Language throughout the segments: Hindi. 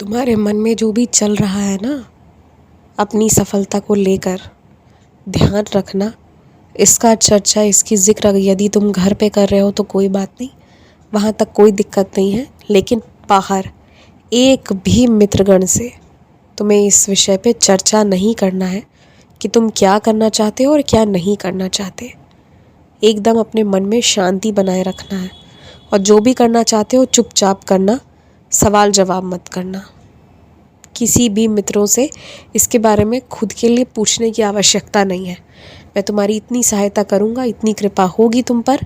तुम्हारे मन में जो भी चल रहा है ना अपनी सफलता को लेकर, ध्यान रखना। इसका चर्चा, इसकी ज़िक्र यदि तुम घर पे कर रहे हो तो कोई बात नहीं, वहाँ तक कोई दिक्कत नहीं है। लेकिन बाहर एक भी मित्रगण से तुम्हें इस विषय पे चर्चा नहीं करना है कि तुम क्या करना चाहते हो और क्या नहीं करना चाहते। एकदम अपने मन में शांति बनाए रखना है और जो भी करना चाहते हो चुपचाप करना, सवाल जवाब मत करना। किसी भी मित्रों से इसके बारे में खुद के लिए पूछने की आवश्यकता नहीं है। मैं तुम्हारी इतनी सहायता करूँगा, इतनी कृपा होगी तुम पर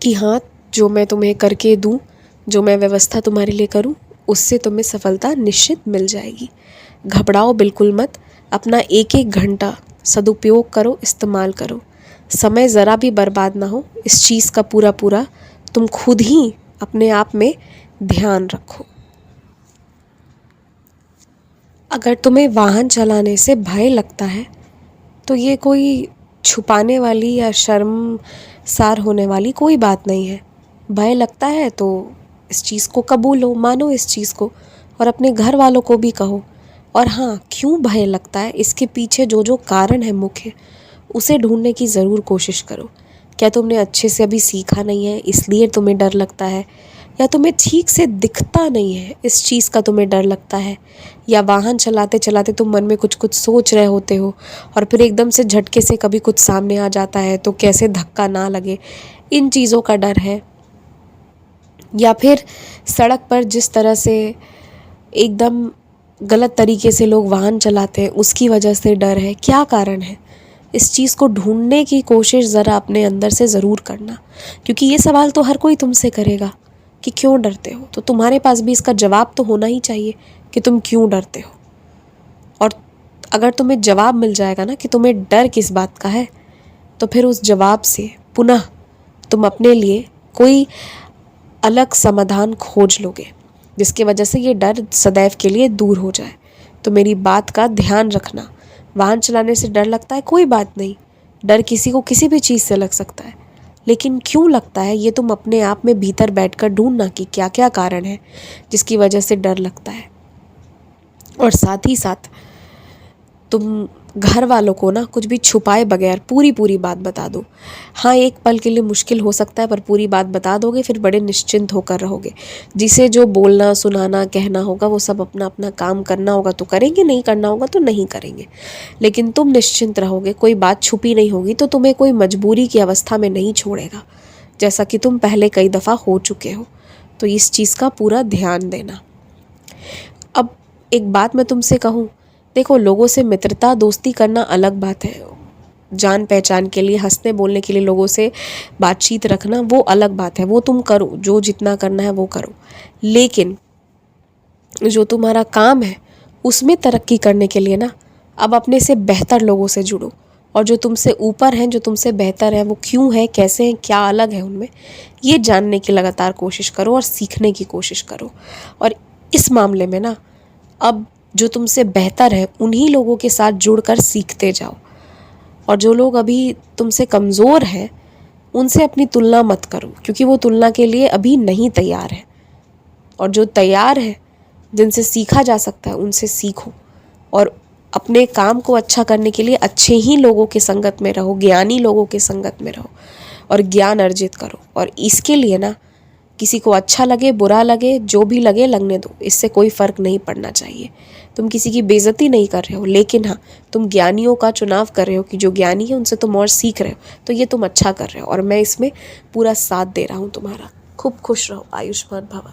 कि हाँ, जो मैं तुम्हें करके दूँ, जो मैं व्यवस्था तुम्हारे लिए करूँ, उससे तुम्हें सफलता निश्चित मिल जाएगी। घबराओ बिल्कुल मत। अपना एक एक घंटा सदुपयोग करो, इस्तेमाल करो। समय ज़रा भी बर्बाद ना हो, इस चीज़ का पूरा पूरा तुम खुद ही अपने आप में ध्यान रखो। अगर तुम्हें वाहन चलाने से भय लगता है तो ये कोई छुपाने वाली या शर्मसार होने वाली कोई बात नहीं है। भय लगता है तो इस चीज़ को कबूलो, मानो इस चीज़ को, और अपने घर वालों को भी कहो। और हाँ, क्यों भय लगता है, इसके पीछे जो जो कारण है मुख्य, उसे ढूंढने की ज़रूर कोशिश करो। क्या तुमने अच्छे से अभी सीखा नहीं है इसलिए तुम्हें डर लगता है, या तुम्हें ठीक से दिखता नहीं है इस चीज़ का तुम्हें डर लगता है, या वाहन चलाते चलाते तुम मन में कुछ कुछ सोच रहे होते हो और फिर एकदम से झटके से कभी कुछ सामने आ जाता है तो कैसे धक्का ना लगे, इन चीज़ों का डर है। या फिर सड़क पर जिस तरह से एकदम गलत तरीके से लोग वाहन चलाते हैं उसकी वजह से डर है। क्या कारण है, इस चीज़ को ढूंढने की कोशिश ज़रा अपने अंदर से ज़रूर करना, क्योंकि ये सवाल तो हर कोई तुमसे करेगा कि क्यों डरते हो, तो तुम्हारे पास भी इसका जवाब तो होना ही चाहिए कि तुम क्यों डरते हो। और अगर तुम्हें जवाब मिल जाएगा ना कि तुम्हें डर किस बात का है, तो फिर उस जवाब से पुनः तुम अपने लिए कोई अलग समाधान खोज लोगे जिसकी वजह से ये डर सदैव के लिए दूर हो जाए। तो मेरी बात का ध्यान रखना। वाहन चलाने से डर लगता है, कोई बात नहीं। डर किसी को किसी भी चीज़ से लग सकता है, लेकिन क्यों लगता है ये तुम अपने आप में भीतर बैठकर ढूंढना कि क्या क्या कारण है जिसकी वजह से डर लगता है। और साथ ही साथ तुम घर वालों को ना कुछ भी छुपाए बगैर पूरी पूरी बात बता दो। हाँ, एक पल के लिए मुश्किल हो सकता है, पर पूरी बात बता दोगे फिर बड़े निश्चिंत होकर रहोगे। जिसे जो बोलना, सुनाना, कहना होगा वो सब अपना अपना काम करना होगा तो करेंगे, नहीं करना होगा तो नहीं करेंगे। लेकिन तुम निश्चिंत रहोगे, कोई बात छुपी नहीं होगी, तो तुम्हें कोई मजबूरी की अवस्था में नहीं छोड़ेगा, जैसा कि तुम पहले कई दफ़ा हो चुके हो। तो इस चीज़ का पूरा ध्यान देना। अब एक बात मैं तुमसे कहूँ, देखो, लोगों से मित्रता दोस्ती करना अलग बात है। जान पहचान के लिए, हंसने बोलने के लिए लोगों से बातचीत रखना वो अलग बात है, वो तुम करो, जो जितना करना है वो करो। लेकिन जो तुम्हारा काम है उसमें तरक्की करने के लिए ना अब अपने से बेहतर लोगों से जुड़ो, और जो तुमसे ऊपर हैं, जो तुमसे बेहतर हैं, वो क्यों है, कैसे हैं, क्या अलग है उनमें, ये जानने की लगातार कोशिश करो और सीखने की कोशिश करो। और इस मामले में ना अब जो तुमसे बेहतर है उन्हीं लोगों के साथ जुड़कर सीखते जाओ, और जो लोग अभी तुमसे कमज़ोर हैं उनसे अपनी तुलना मत करो, क्योंकि वो तुलना के लिए अभी नहीं तैयार है। और जो तैयार है, जिनसे सीखा जा सकता है, उनसे सीखो और अपने काम को अच्छा करने के लिए अच्छे ही लोगों के संगत में रहो, ज्ञानी लोगों के संगत में रहो और ज्ञान अर्जित करो। और इसके लिए ना किसी को अच्छा लगे, बुरा लगे, जो भी लगे लगने दो, इससे कोई फ़र्क नहीं पड़ना चाहिए। तुम किसी की बेइज्जती नहीं कर रहे हो, लेकिन हाँ, तुम ज्ञानियों का चुनाव कर रहे हो कि जो ज्ञानी है उनसे तुम और सीख रहे हो, तो ये तुम अच्छा कर रहे हो और मैं इसमें पूरा साथ दे रहा हूँ तुम्हारा। खूब खुश रहो, आयुष्मान भव।